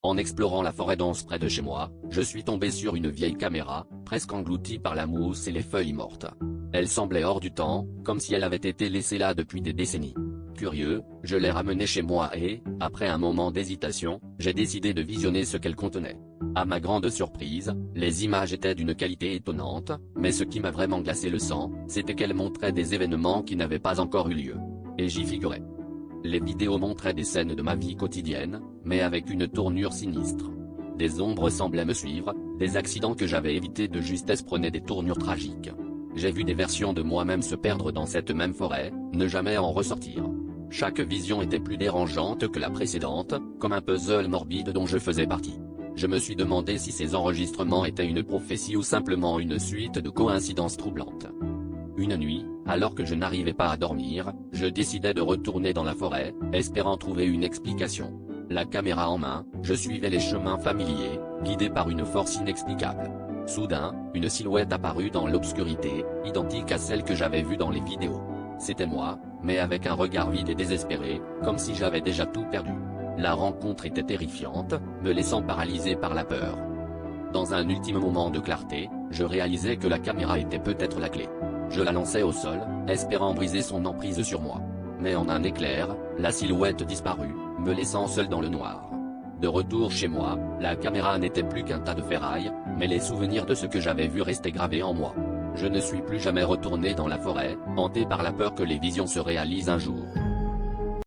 En explorant la forêt dense près de chez moi, je suis tombé sur une vieille caméra, presque engloutie par la mousse et les feuilles mortes. Elle semblait hors du temps, comme si elle avait été laissée là depuis des décennies. Curieux, je l'ai ramenée chez moi et, après un moment d'hésitation, j'ai décidé de visionner ce qu'elle contenait. À ma grande surprise, les images étaient d'une qualité étonnante, mais ce qui m'a vraiment glacé le sang, c'était qu'elles montraient des événements qui n'avaient pas encore eu lieu. Et j'y figurais. Les vidéos montraient des scènes de ma vie quotidienne, mais avec une tournure sinistre. Des ombres semblaient me suivre, des accidents que j'avais évités de justesse prenaient des tournures tragiques. J'ai vu des versions de moi-même se perdre dans cette même forêt, ne jamais en ressortir. Chaque vision était plus dérangeante que la précédente, comme un puzzle morbide dont je faisais partie. Je me suis demandé si ces enregistrements étaient une prophétie ou simplement une suite de coïncidences troublantes. Une nuit, alors que je n'arrivais pas à dormir, je décidai de retourner dans la forêt, espérant trouver une explication. La caméra en main, je suivais les chemins familiers, guidé par une force inexplicable. Soudain, une silhouette apparut dans l'obscurité, identique à celle que j'avais vue dans les vidéos. C'était moi, mais avec un regard vide et désespéré, comme si j'avais déjà tout perdu. La rencontre était terrifiante, me laissant paralysé par la peur. Dans un ultime moment de clarté, je réalisais que la caméra était peut-être la clé. Je la lançai au sol, espérant briser son emprise sur moi. Mais en un éclair, la silhouette disparut, me laissant seul dans le noir. De retour chez moi, la caméra n'était plus qu'un tas de ferrailles, mais les souvenirs de ce que j'avais vu restaient gravés en moi. Je ne suis plus jamais retourné dans la forêt, hanté par la peur que les visions se réalisent un jour.